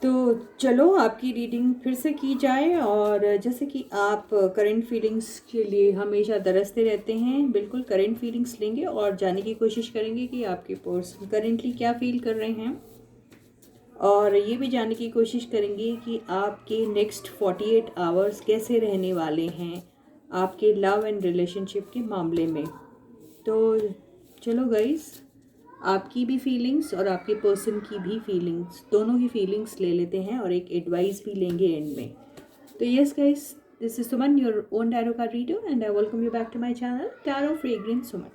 तो चलो आपकी रीडिंग फिर से की जाए। और जैसे कि आप करंट फीलिंग्स के लिए हमेशा तरसते रहते हैं, बिल्कुल करंट फीलिंग्स लेंगे और जानने की कोशिश करेंगे कि आपके पर्सन करेंटली क्या फील कर रहे हैं। और ये भी जानने की कोशिश करेंगे कि आपके नेक्स्ट 48 आवर्स कैसे रहने वाले हैं आपके लव एंड रिलेशनशिप के मामले में। तो चलो गाइस, आपकी भी फीलिंग्स और आपके पर्सन की भी फीलिंग्स, दोनों की फीलिंग्स ले लेते हैं और एक एडवाइस भी लेंगे एंड में। तो yes guys, this is Suman, your own tarot card reader, and I welcome you back to my channel tarot fragrance Suman.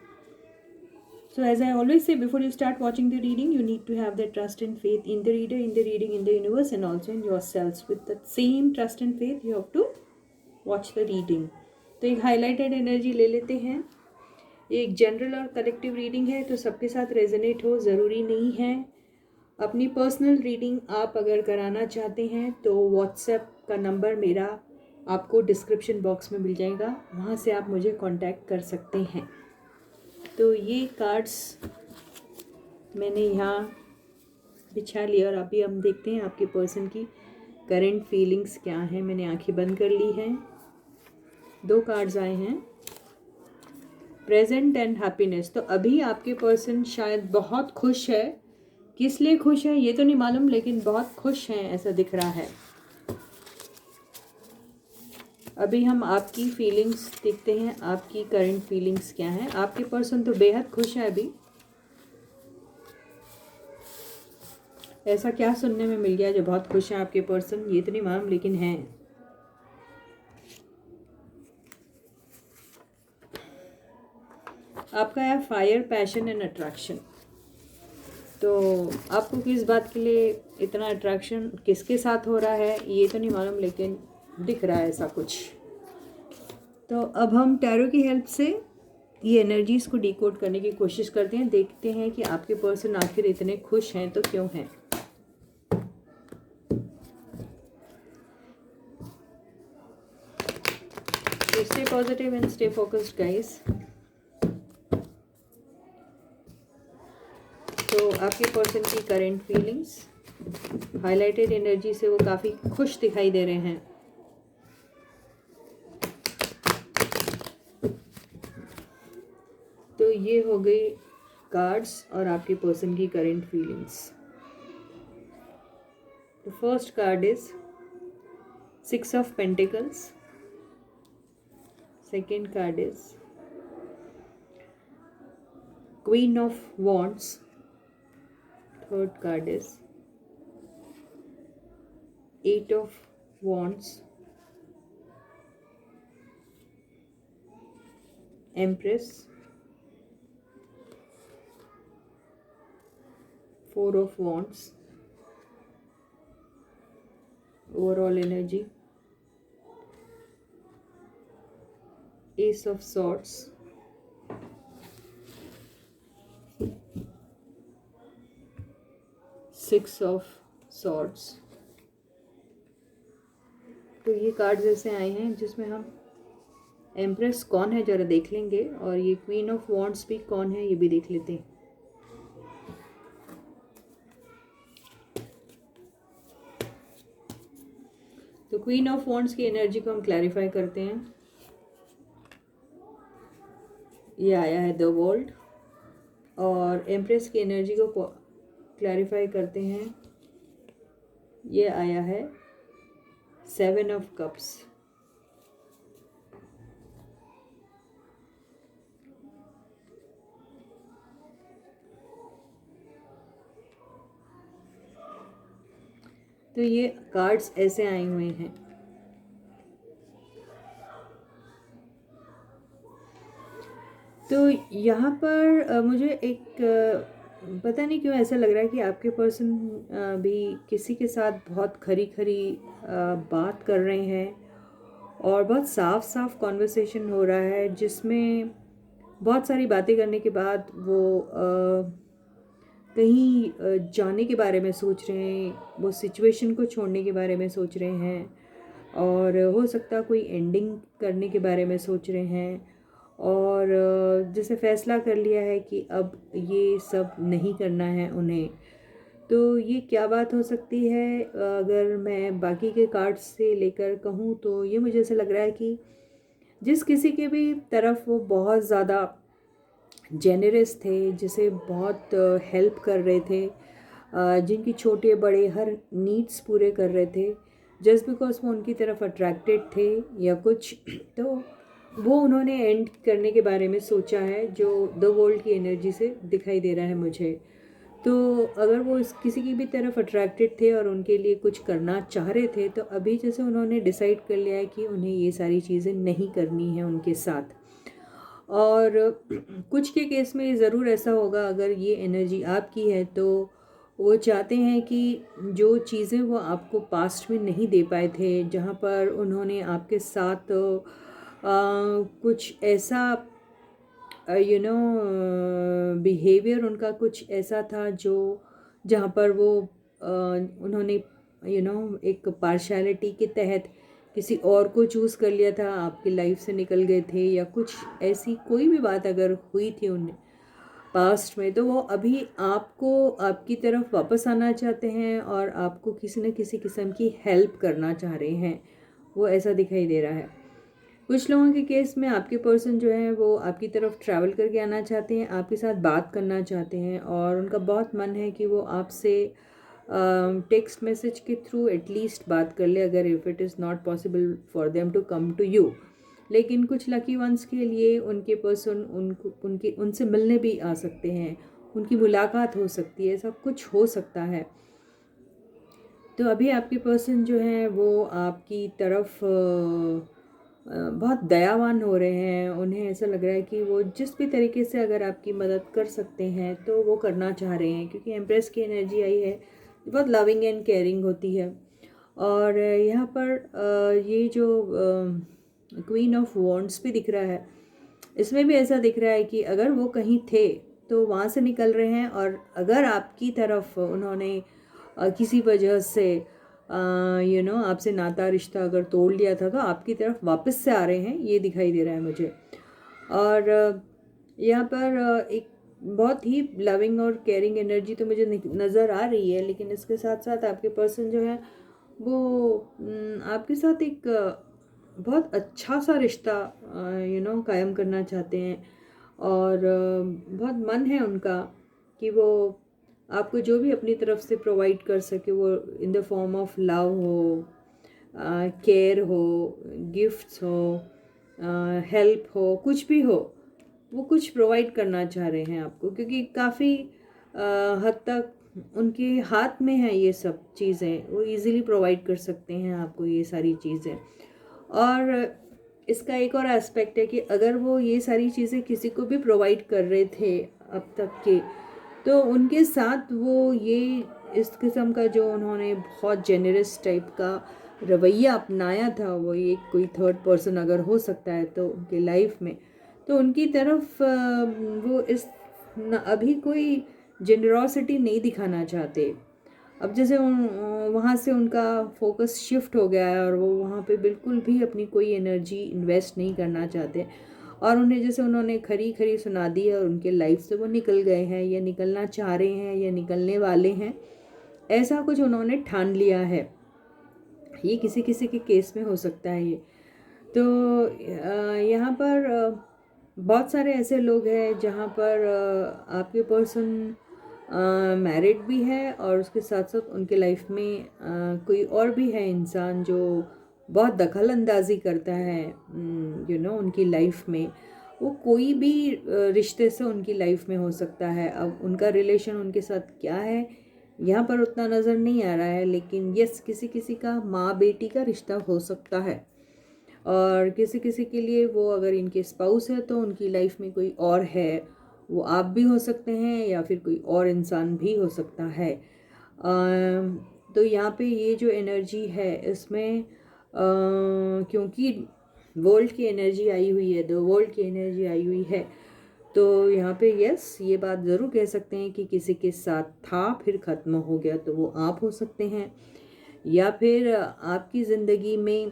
So as I always say, before you start watching the reading, you need to have that trust and faith in the reader, in the reading, in the universe, and also in yourselves. With that same trust and faith, you have to watch the reading. तो एक highlighted energy ले लेते हैं। एक general और collective reading है, तो सबके साथ रेजोनेट हो ज़रूरी नहीं है। अपनी पर्सनल रीडिंग आप अगर कराना चाहते हैं तो व्हाट्सएप का नंबर मेरा आपको डिस्क्रिप्शन बॉक्स में मिल जाएगा, वहाँ से आप मुझे कांटेक्ट कर सकते हैं। तो ये कार्ड्स मैंने यहाँ बिछा लिया और अभी हम देखते हैं आपके पर्सन की करंट फीलिंग्स क्या हैं। मैंने आंखें बंद कर ली हैं। 2 कार्ड्स आए हैं, प्रेजेंट एंड हैप्पीनेस। तो अभी आपके पर्सन शायद बहुत खुश है। किस लिए खुश है ये तो नहीं मालूम, लेकिन बहुत खुश हैं ऐसा दिख रहा है। अभी हम आपकी फीलिंग्स देखते हैं, आपकी करंट फीलिंग्स क्या हैं। आपके पर्सन तो बेहद खुश है अभी। ऐसा क्या सुनने में मिल गया जो बहुत खुश हैं आपके पर्सन, ये तो नहीं मालूम, लेकिन हैं। आपका है फायर, पैशन एंड अट्रैक्शन। तो आपको किस बात के लिए इतना अट्रैक्शन, किसके साथ हो रहा है ये तो नहीं मालूम, लेकिन दिख रहा है ऐसा कुछ। तो अब हम टैरो की हेल्प से ये एनर्जीज़ को डिकोड करने की कोशिश करते हैं। देखते हैं कि आपके पर्सन आखिर इतने खुश हैं तो क्यों हैं। Stay positive and stay focused guys. तो आपके पर्सन की करंट फीलिंग्स, हाईलाइटेड एनर्जी से वो काफ़ी खुश दिखाई दे रहे हैं। तो ये हो गई कार्ड्स और आपके पर्सन की current feelings. The first card is 6 of pentacles. Second card is queen of wands. Third card is 8 of wands, empress, 4 of wands, overall energy, ace of swords, 6 of swords। तो ये cards ऐसे आए हैं जिसमें हम empress कौन है ज़रा देख लेंगे, और ये क्वीन ऑफ वॉन्ड्स भी कौन है ये भी देख लेते हैं। तो क्वीन ऑफ वॉन्ड्स की एनर्जी को हम क्लैरिफाई करते हैं। ये आया है द वर्ल्ड। और एम्प्रेस की एनर्जी को क्लैरिफाई करते हैं। ये आया है 7 ऑफ कप्स। तो ये कार्ड्स ऐसे आए हुए हैं। तो यहाँ पर मुझे एक पता नहीं क्यों ऐसा लग रहा है कि आपके पर्सन भी किसी के साथ बहुत खरी खरी बात कर रहे हैं और बहुत साफ साफ कॉन्वर्सेशन हो रहा है, जिसमें बहुत सारी बातें करने के बाद वो कहीं जाने के बारे में सोच रहे हैं, वो सिचुएशन को छोड़ने के बारे में सोच रहे हैं, और हो सकता है कोई एंडिंग करने के बारे में सोच रहे हैं, और जैसे फैसला कर लिया है कि अब ये सब नहीं करना है उन्हें। तो ये क्या बात हो सकती है? अगर मैं बाकी के कार्ड्स से लेकर कहूँ तो ये मुझे ऐसा लग रहा है कि जिस किसी के भी तरफ वो बहुत ज़्यादा जेनरस थे, जिसे बहुत हेल्प कर रहे थे, जिनकी छोटे बड़े हर नीड्स पूरे कर रहे थे, जस्ट बिकॉज वो उनकी तरफ अट्रैक्टेड थे या कुछ, तो वो उन्होंने एंड करने के बारे में सोचा है, जो द वर्ल्ड की एनर्जी से दिखाई दे रहा है मुझे। तो अगर वो इस किसी की भी तरफ अट्रैक्टेड थे और उनके लिए कुछ करना चाह रहे थे, तो अभी जैसे उन्होंने डिसाइड कर लिया है कि उन्हें ये सारी चीज़ें नहीं करनी है उनके साथ। और कुछ के केस में ज़रूर ऐसा होगा, अगर ये एनर्जी आपकी है तो वो चाहते हैं कि जो चीज़ें वो आपको पास्ट में नहीं दे पाए थे, जहाँ पर उन्होंने आपके साथ कुछ ऐसा बिहेवियर उनका कुछ ऐसा था जो जहाँ पर वो उन्होंने एक पार्शियलिटी के तहत किसी और को चूज़ कर लिया था, आपकी लाइफ से निकल गए थे, या कुछ ऐसी कोई भी बात अगर हुई थी उन पास्ट में, तो वो अभी आपको आपकी तरफ वापस आना चाहते हैं और आपको किसी न किसी किस्म की हेल्प करना चाह रहे हैं, वो ऐसा दिखाई दे रहा है। कुछ लोगों के केस में आपके पर्सन जो है वो आपकी तरफ ट्रैवल करके आना चाहते हैं, आपके साथ बात करना चाहते हैं, और उनका बहुत मन है कि वो आपसे टेक्स्ट मैसेज के थ्रू एटलीस्ट बात कर ले, अगर if it is not possible for them to come to you. लेकिन कुछ लकी वंस के लिए उनके पर्सन उनसे मिलने भी आ सकते हैं, उनकी मुलाकात हो सकती है, ऐसा कुछ हो सकता है। तो अभी आपके पर्सन जो हैं वो आपकी तरफ बहुत दयावान हो रहे हैं। उन्हें ऐसा लग रहा है कि वो जिस भी तरीके से अगर आपकी मदद कर सकते हैं तो वो करना चाह रहे हैं, क्योंकि एम्प्रेस की एनर्जी आई है, बहुत लविंग एंड केयरिंग होती है। और यहाँ पर ये जो क्वीन ऑफ वॉन्ड्स भी दिख रहा है, इसमें भी ऐसा दिख रहा है कि अगर वो कहीं थे तो वहाँ से निकल रहे हैं, और अगर आपकी तरफ उन्होंने किसी वजह से आपसे नाता रिश्ता अगर तोड़ लिया था, तो आपकी तरफ वापस से आ रहे हैं, ये दिखाई दे रहा है मुझे। और यहाँ पर एक बहुत ही लविंग और केयरिंग एनर्जी तो मुझे नज़र आ रही है, लेकिन इसके साथ साथ आपके पर्सन जो है वो आपके साथ एक बहुत अच्छा सा रिश्ता कायम करना चाहते हैं। और बहुत मन है उनका कि वो आपको जो भी अपनी तरफ से प्रोवाइड कर सके, वो in the form of love हो, केयर हो, गिफ्ट्स हो, हेल्प हो, कुछ भी हो, वो कुछ प्रोवाइड करना चाह रहे हैं आपको, क्योंकि काफ़ी हद तक उनके हाथ में है ये सब चीज़ें, वो इजीली प्रोवाइड कर सकते हैं आपको ये सारी चीज़ें। और इसका एक और एस्पेक्ट है कि अगर वो ये सारी चीज़ें किसी को भी प्रोवाइड कर रहे थे अब तक के, तो उनके साथ वो ये इस किस्म का जो उन्होंने बहुत जेनरस टाइप का रवैया अपनाया था, वो ये कोई थर्ड पर्सन अगर हो सकता है तो उनके लाइफ में, तो उनकी तरफ वो इस अभी कोई जेनरॉसिटी नहीं दिखाना चाहते। अब जैसे वहाँ से उनका फोकस शिफ्ट हो गया है और वो वहाँ पे बिल्कुल भी अपनी कोई एनर्जी इन्वेस्ट नहीं करना चाहते, और उन्हें जैसे उन्होंने खरी खरी सुना दी है और उनके लाइफ से वो निकल गए हैं, या निकलना चाह रहे हैं, या निकलने वाले हैं, ऐसा कुछ उन्होंने ठान लिया है। ये किसी किसी के केस में हो सकता है ये। तो यहाँ पर बहुत सारे ऐसे लोग हैं जहाँ पर आपके पर्सन मैरिड भी है, और उसके साथ साथ उनके लाइफ में कोई और भी है इंसान जो बहुत दखल अंदाजी करता है उनकी लाइफ में। वो कोई भी रिश्ते से उनकी लाइफ में हो सकता है। अब उनका रिलेशन उनके साथ क्या है यहाँ पर उतना नज़र नहीं आ रहा है, लेकिन यस, किसी किसी का माँ बेटी का रिश्ता हो सकता है, और किसी किसी के लिए वो अगर इनके स्पाउस है तो उनकी लाइफ में कोई और है, वो आप भी हो सकते हैं या फिर कोई और इंसान भी हो सकता है। तो यहाँ पे ये जो एनर्जी है इसमें क्योंकि वर्ल्ड की एनर्जी आई हुई है, द वर्ल्ड की एनर्जी आई हुई है, तो यहाँ पे यस, ये बात ज़रूर कह सकते हैं कि किसी के साथ था फिर ख़त्म हो गया, तो वो आप हो सकते हैं, या फिर आपकी ज़िंदगी में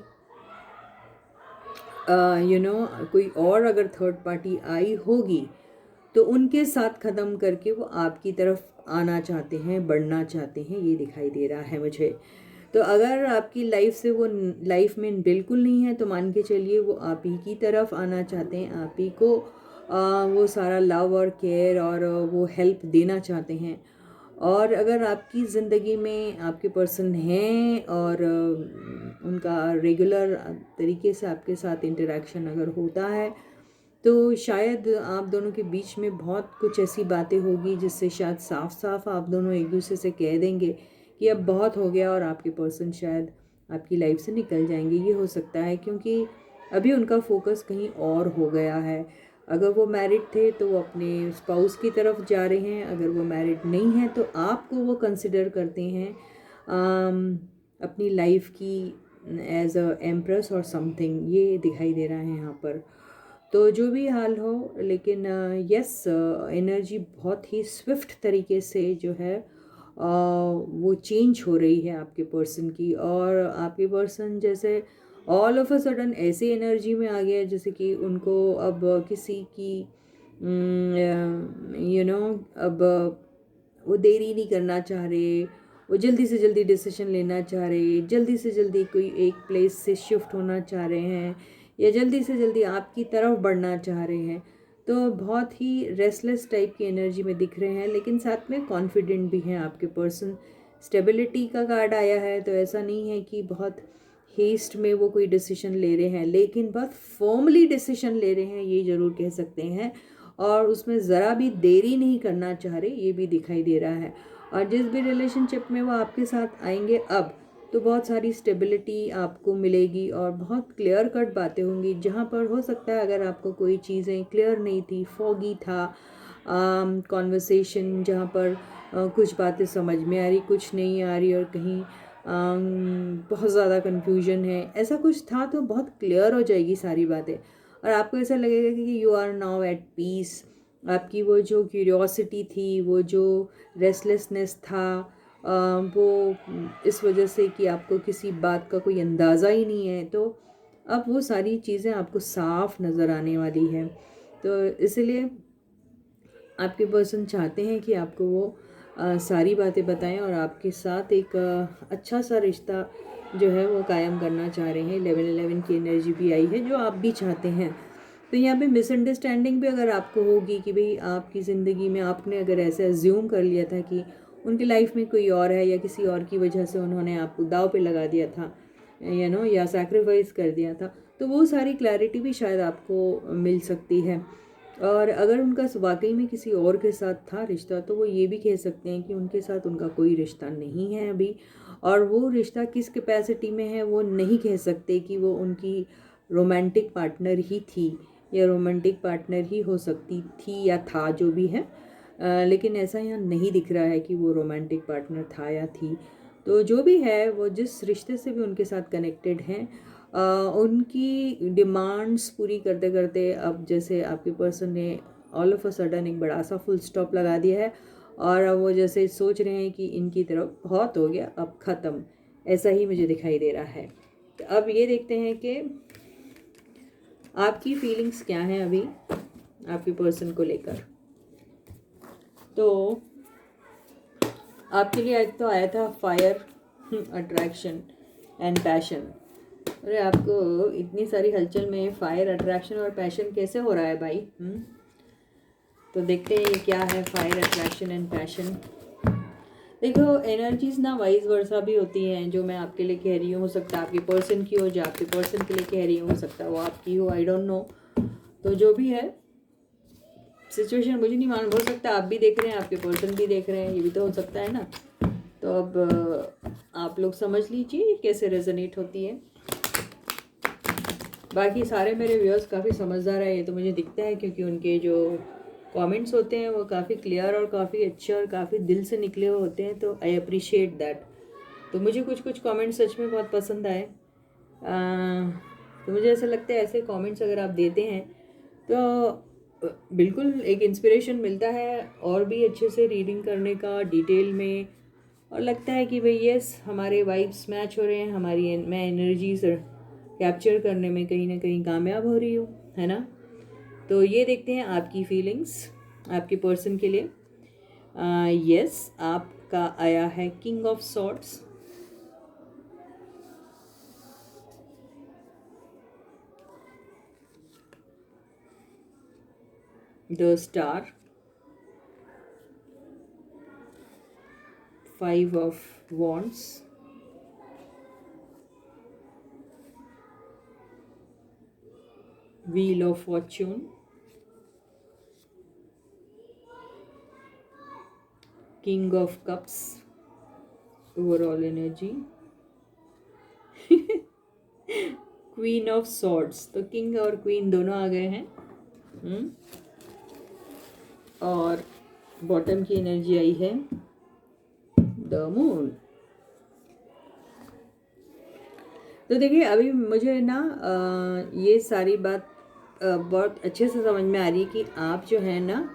कोई और अगर थर्ड पार्टी आई होगी तो उनके साथ ख़त्म करके वो आपकी तरफ आना चाहते हैं, बढ़ना चाहते हैं, ये दिखाई दे रहा है मुझे। तो अगर आपकी लाइफ से वो लाइफ में बिल्कुल नहीं है तो मान के चलिए वो आप ही की तरफ आना चाहते हैं, आप ही को वो सारा लव और केयर और वो हेल्प देना चाहते हैं। और अगर आपकी ज़िंदगी में आपके पर्सन हैं और उनका रेगुलर तरीके से आपके साथ इंटरेक्शन अगर होता है तो शायद आप दोनों के बीच में बहुत कुछ ऐसी बातें होगी जिससे शायद साफ साफ आप दोनों एक दूसरे से कह देंगे कि अब बहुत हो गया और आपके पर्सन शायद आपकी लाइफ से निकल जाएंगे। ये हो सकता है क्योंकि अभी उनका फोकस कहीं और हो गया है। अगर वो मैरिड थे तो वो अपने स्पाउस की तरफ जा रहे हैं, अगर वो मैरिड नहीं है तो आपको वो कंसिडर करते हैं अपनी लाइफ की एज अ एम्प्रेस और समथिंग, ये दिखाई दे रहा है यहाँ पर। तो जो भी हाल हो, लेकिन यस एनर्जी बहुत ही स्विफ्ट तरीके से जो है वो चेंज हो रही है आपके पर्सन की। और आपके पर्सन जैसे ऑल ऑफ अ सडन ऐसी एनर्जी में आ गया जैसे कि उनको अब किसी की अब वो देरी नहीं करना चाह रहे, वो जल्दी से जल्दी डिसीजन लेना चाह रहे, जल्दी से जल्दी कोई एक प्लेस से शिफ्ट होना चाह रहे हैं या जल्दी से जल्दी आपकी तरफ बढ़ना चाह रहे हैं। तो बहुत ही रेस्टलेस टाइप की एनर्जी में दिख रहे हैं, लेकिन साथ में कॉन्फिडेंट भी हैं आपके पर्सन। स्टेबिलिटी का कार्ड आया है, तो ऐसा नहीं है कि बहुत हेस्ट में वो कोई डिसीजन ले रहे हैं, लेकिन बहुत फॉर्मली डिसीजन ले रहे हैं, ये ज़रूर कह सकते हैं। और उसमें ज़रा भी देरी नहीं करना चाह रहे, ये भी दिखाई दे रहा है। और जिस भी रिलेशनशिप में वो आपके साथ आएंगे अब, तो बहुत सारी स्टेबिलिटी आपको मिलेगी और बहुत क्लियर कट बातें होंगी। जहाँ पर हो सकता है अगर आपको कोई चीज़ें क्लियर नहीं थी, फॉगी था कॉन्वर्सेशन, जहाँ पर कुछ बातें समझ में आ रही, कुछ नहीं आ रही, और कहीं बहुत ज़्यादा कन्फ्यूजन है, ऐसा कुछ था, तो बहुत क्लियर हो जाएगी सारी बातें। और आपको ऐसा लगेगा कि you are now at peace. आपकी वो जो क्यूरियोसिटी थी, वो जो रेस्टलेसनेस था, वो इस वजह से कि आपको किसी बात का कोई अंदाज़ा ही नहीं है, तो अब वो सारी चीज़ें आपको साफ नज़र आने वाली है। तो इसलिए आपके पर्सन चाहते हैं कि आपको वो सारी बातें बताएं और आपके साथ एक अच्छा सा रिश्ता जो है वो कायम करना चाह रहे हैं। 11-11 की एनर्जी भी आई है, जो आप भी चाहते हैं। तो यहाँ पे मिसअंडरस्टैंडिंग भी अगर आपको होगी कि भाई आपकी ज़िंदगी में आपने अगर ऐसे अज्यूम कर लिया था कि उनकी लाइफ में कोई और है, या किसी और की वजह से उन्होंने आपको दाव पे लगा दिया था, या सैक्रिफाइस कर दिया था, तो वो सारी क्लैरिटी भी शायद आपको मिल सकती है। और अगर उनका वाकई में किसी और के साथ था रिश्ता, तो वो ये भी कह सकते हैं कि उनके साथ उनका कोई रिश्ता नहीं है अभी। और वो रिश्ता किस कैपेसिटी में है वो नहीं कह सकते कि वो उनकी रोमांटिक पार्टनर ही थी या रोमांटिक पार्टनर ही हो सकती थी या था, जो भी है। लेकिन ऐसा यहाँ नहीं दिख रहा है कि वो रोमांटिक पार्टनर था या थी। तो जो भी है, वो जिस रिश्ते से भी उनके साथ कनेक्टेड हैं, उनकी डिमांड्स पूरी करते करते अब जैसे आपके पर्सन ने ऑल ऑफ अ सडन एक बड़ा सा फुल स्टॉप लगा दिया है, और अब वो जैसे सोच रहे हैं कि इनकी तरफ बहुत हो गया, अब ख़त्म, ऐसा ही मुझे दिखाई दे रहा है। तो अब ये देखते हैं कि आपकी फीलिंग्स क्या हैं अभी आपके पर्सन को लेकर। तो आपके लिए आज तो आया था फायर, अट्रैक्शन एंड पैशन। अरे आपको इतनी सारी हलचल में फायर, अट्रैक्शन और पैशन कैसे हो रहा है भाई? तो देखते हैं ये क्या है फायर, अट्रैक्शन एंड पैशन। देखो, एनर्जीज ना वाइज वर्सा भी होती हैं। जो मैं आपके लिए कह रही हूँ, हो सकता है आपके पर्सन की हो, जो आपके पर्सन के लिए कह रही हूँ हो सकता है वो आपकी हो, आई डोंट नो। तो जो भी है सिचुएशन मुझे नहीं मालूम, हो सकता है आप भी देख रहे हैं, आपके पर्सन भी देख रहे हैं, ये भी तो हो सकता है ना। तो अब आप लोग समझ लीजिए कैसे रेजोनेट होती है। बाकी सारे मेरे व्यूअर्स काफ़ी समझदार है, ये तो मुझे दिखता है, क्योंकि उनके जो कमेंट्स होते हैं वो काफ़ी क्लियर और काफ़ी अच्छे और काफ़ी दिल से निकले हुए होते हैं। तो आई अप्रिशिएट दैट। तो मुझे कुछ कुछ कमेंट्स सच में बहुत पसंद आए। तो मुझे ऐसा लगता है ऐसे कमेंट्स अगर आप देते हैं तो बिल्कुल एक इंस्पिरेशन मिलता है और भी अच्छे से रीडिंग करने का डिटेल में, और लगता है कि भाई यस, हमारे वाइब्स मैच हो रहे हैं, हमारी मैं एनर्जीज कैप्चर करने में कहीं ना कहीं कामयाब हो रही हूँ, है ना। तो ये देखते हैं आपकी फीलिंग्स आपके पर्सन के लिए। यस, आपका आया है king of swords, the star, 5 of wands, wheel of fortune, king of cups, overall energy, queen of swords. तो किंग और क्वीन दोनों आ गए हैं। और बॉटम की एनर्जी आई है द मून। तो देखिए, अभी मुझे ना ये सारी बात बहुत अच्छे से समझ में आ रही है कि आप जो है ना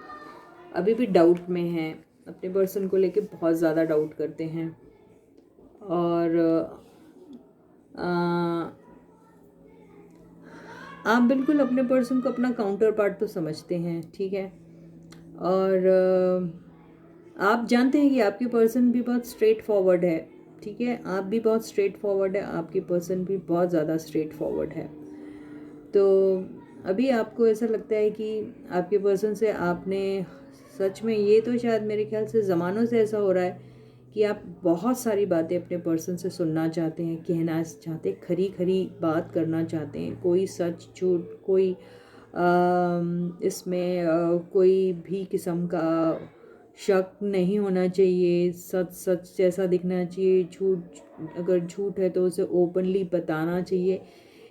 अभी भी डाउट में हैं, अपने पर्सन को लेके बहुत ज़्यादा डाउट करते हैं। और आप बिल्कुल अपने पर्सन को अपना काउंटर पार्ट तो समझते हैं, ठीक है। और आप जानते हैं कि आपके पर्सन भी बहुत स्ट्रेट फॉरवर्ड है, ठीक है। आप भी बहुत स्ट्रेट फॉरवर्ड है, आपकी पर्सन भी बहुत ज़्यादा स्ट्रेट फॉरवर्ड है। तो अभी आपको ऐसा लगता है कि आपके पर्सन से आपने सच में, ये तो शायद मेरे ख्याल से ज़मानों से ऐसा हो रहा है कि आप बहुत सारी बातें अपने पर्सन से सुनना चाहते हैं, कहना चाहते हैं, खरी खरी बात करना चाहते हैं। कोई सच झूठ, कोई इसमें कोई भी किस्म का शक नहीं होना चाहिए। सच सच जैसा दिखना चाहिए, झूठ अगर झूठ है तो उसे ओपनली बताना चाहिए।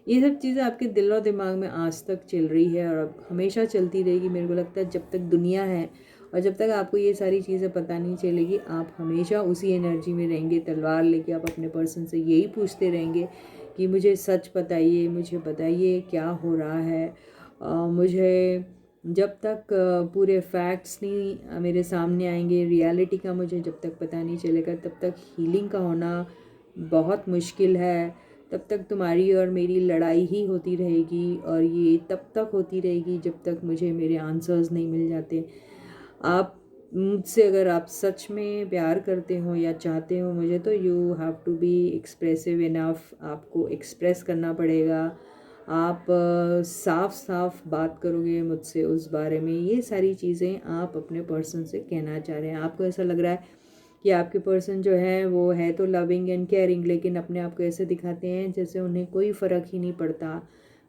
ये सब चीज़ें आपके दिल और दिमाग में आज तक चल रही है और अब हमेशा चलती रहेगी। मेरे को लगता है जब तक दुनिया है और जब तक आपको ये सारी चीज़ें पता नहीं चलेगी, आप हमेशा उसी एनर्जी में रहेंगे। तलवार लेके आप अपने पर्सन से यही पूछते रहेंगे कि मुझे सच बताइए, मुझे बताइए क्या हो रहा है। मुझे जब तक पूरे फैक्ट्स नहीं मेरे सामने आएंगे, रियलिटी का मुझे जब तक पता नहीं चलेगा, तब तक हीलिंग का होना बहुत मुश्किल है। तब तक तुम्हारी और मेरी लड़ाई ही होती रहेगी और ये तब तक होती रहेगी जब तक मुझे मेरे आंसर्स नहीं मिल जाते। आप मुझसे अगर आप सच में प्यार करते हो या चाहते हो मुझे, तो you have to be expressive enough. आपको एक्सप्रेस करना पड़ेगा। आप साफ साफ बात करोगे मुझसे उस बारे में। ये सारी चीज़ें आप अपने पर्सन से कहना चाह रहे हैं। आपको ऐसा लग रहा है कि आपके पर्सन जो है वो है तो लविंग एंड केयरिंग, लेकिन अपने आप को ऐसे दिखाते हैं जैसे उन्हें कोई फ़र्क ही नहीं पड़ता।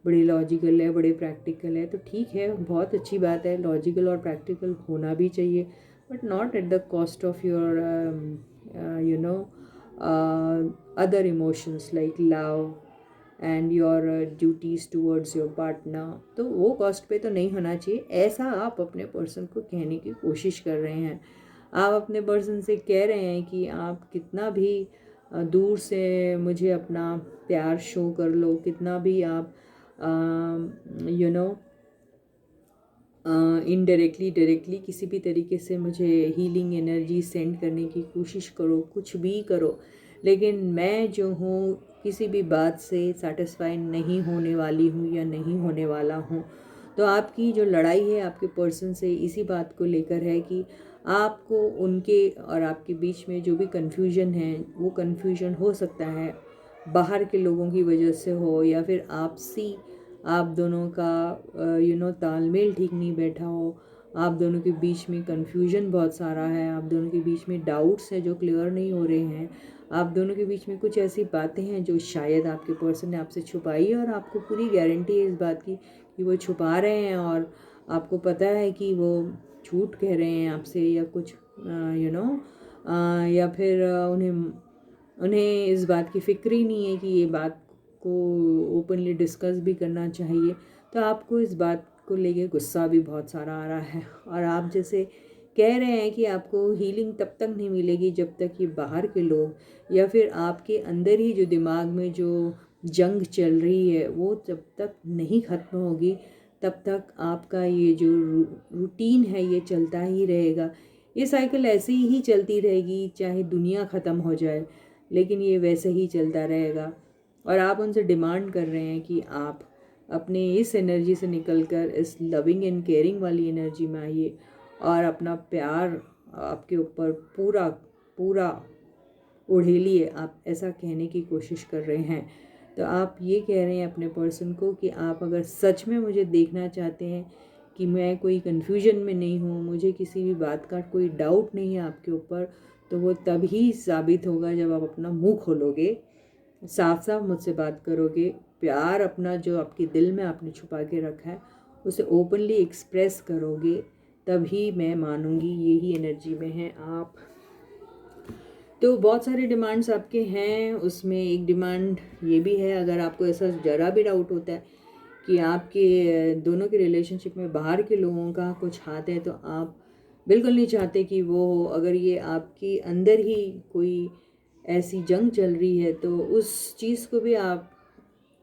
बड़े लॉजिकल है, बड़े प्रैक्टिकल है। तो ठीक है, बहुत अच्छी बात है, लॉजिकल और प्रैक्टिकल होना भी चाहिए, but not at the cost of your you know other emotions like love and your duties towards your partner. तो वो कॉस्ट पे तो नहीं होना चाहिए। ऐसा आप अपने पर्सन को कहने की कोशिश कर रहे हैं। आप अपने पर्सन से कह रहे हैं कि आप कितना भी दूर से मुझे अपना प्यार शो कर लो, कितना भी आप यू नो इनडायरेक्टली डायरेक्टली किसी भी तरीके से मुझे हीलिंग एनर्जी सेंड करने की कोशिश करो, कुछ भी करो, लेकिन मैं जो हूँ किसी भी बात से सेटिस्फाई नहीं होने वाली हूँ या नहीं होने वाला हूँ। तो आपकी जो लड़ाई है आपके पर्सन से इसी बात को लेकर है कि आपको उनके और आपके बीच में जो भी कन्फ्यूजन है, वो कन्फ्यूजन हो सकता है बाहर के लोगों की वजह से हो, या फिर आपसी आप दोनों का तालमेल ठीक नहीं बैठा हो। आप दोनों के बीच में कन्फ्यूजन बहुत सारा है, आप दोनों के बीच में डाउट्स हैं जो क्लियर नहीं हो रहे हैं। आप दोनों के बीच में कुछ ऐसी बातें हैं जो शायद आपके पर्सन ने आपसे छुपाई है और आपको पूरी गारंटी है इस बात की कि वो छुपा रहे हैं, और आपको पता है कि वो झूठ कह रहे हैं आपसे या कुछ या फिर उन्हें इस बात की फ़िक्र ही नहीं है कि ये बात को ओपनली डिस्कस भी करना चाहिए। तो आपको इस बात को लेके गुस्सा भी बहुत सारा आ रहा है, और आप जैसे कह रहे हैं कि आपको हीलिंग तब तक नहीं मिलेगी जब तक ये बाहर के लोग या फिर आपके अंदर ही जो दिमाग में जो जंग चल रही है वो जब तक नहीं ख़त्म होगी, तब तक आपका ये जो रूटीन है ये चलता ही रहेगा। ये साइकिल ऐसे ही चलती रहेगी, चाहे दुनिया ख़त्म हो जाए, लेकिन ये वैसे ही चलता रहेगा। और आप उनसे डिमांड कर रहे हैं कि आप अपने इस एनर्जी से निकलकर इस लविंग एंड केयरिंग वाली एनर्जी में आइए और अपना प्यार आपके ऊपर पूरा पूरा उड़ेली है, आप ऐसा कहने की कोशिश कर रहे हैं। तो आप ये कह रहे हैं अपने पर्सन को कि आप अगर सच में मुझे देखना चाहते हैं कि मैं कोई कन्फ्यूजन में नहीं हूँ, मुझे किसी भी बात का कोई डाउट नहीं है आपके ऊपर, तो वो तभी साबित होगा जब आप अपना मुंह खोलोगे, साफ साफ मुझसे बात करोगे, प्यार अपना जो आपके दिल में आपने छुपा के रखा है उसे ओपनली एक्सप्रेस करोगे, तभी मैं मानूंगी यही एनर्जी में है आप। तो बहुत सारे डिमांड्स आपके हैं, उसमें एक डिमांड ये भी है, अगर आपको ऐसा ज़रा भी डाउट होता है कि आपके दोनों के रिलेशनशिप में बाहर के लोगों का कुछ हाथ है, तो आप बिल्कुल नहीं चाहते कि वो हो। अगर ये आपके अंदर ही कोई ऐसी जंग चल रही है तो उस चीज़ को भी आप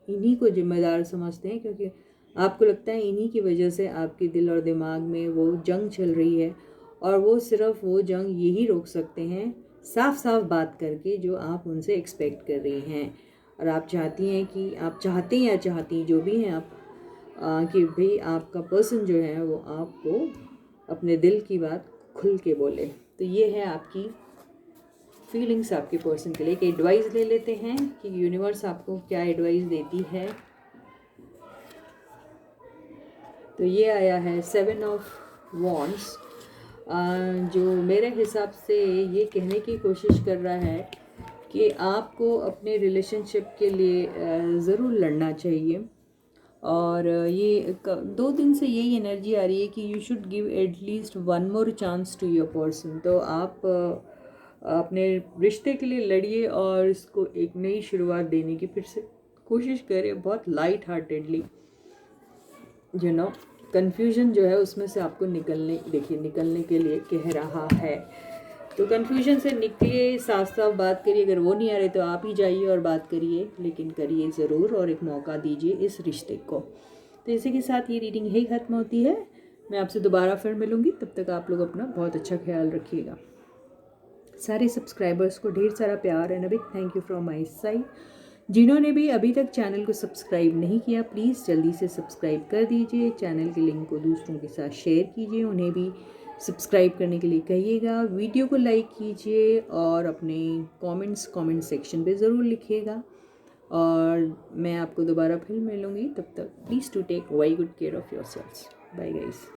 इन्हीं को जिम्मेदार समझते हैं, क्योंकि आपको लगता है इन्हीं की वजह से आपके दिल और दिमाग में वो जंग चल रही है, और वो सिर्फ वो जंग यही रोक सकते हैं साफ साफ बात करके जो आप उनसे एक्सपेक्ट कर रही हैं। और आप चाहती हैं कि आप चाहते हैं या चाहती जो भी हैं आप कि भाई आपका पर्सन जो है वो आपको अपने दिल की बात खुल के बोले। तो ये है आपकी फीलिंग्स आपके पर्सन के लिए। एक एडवाइस ले लेते हैं कि यूनिवर्स आपको क्या एडवाइस देती है। तो ये आया है 7 ऑफ वॉन्ड्स, जो मेरे हिसाब से ये कहने की कोशिश कर रहा है कि आपको अपने रिलेशनशिप के लिए ज़रूर लड़ना चाहिए। और ये 2 दिन से यही एनर्जी आ रही है कि you should give at least 1 more chance to your person. तो आप अपने रिश्ते के लिए लड़िए और इसको एक नई शुरुआत देने की फिर से कोशिश करें, बहुत लाइट हार्टेडली। कन्फ्यूजन जो है उसमें से आपको निकलने के लिए कह रहा है। तो कन्फ्यूजन से निकलिए, साफ साफ बात करिए। अगर वो नहीं आ रहे तो आप ही जाइए और बात करिए, लेकिन करिए ज़रूर और एक मौका दीजिए इस रिश्ते को। तो इसी के साथ ये रीडिंग यही ख़त्म होती है। मैं आपसे दोबारा फिर मिलूँगी, तब तक आप लोग अपना बहुत अच्छा ख्याल रखिएगा। सारे सब्सक्राइबर्स को ढेर सारा प्यार and a big thank you from my side. जिन्होंने भी अभी तक चैनल को सब्सक्राइब नहीं किया, प्लीज़ जल्दी से सब्सक्राइब कर दीजिए। चैनल के लिंक को दूसरों के साथ शेयर कीजिए, उन्हें भी सब्सक्राइब करने के लिए कहिएगा। वीडियो को लाइक कीजिए और अपने कमेंट सेक्शन पे ज़रूर लिखिएगा। और मैं आपको दोबारा फिर मिलूँगी, तब तक please to take very good care of yourselves. Bye guys.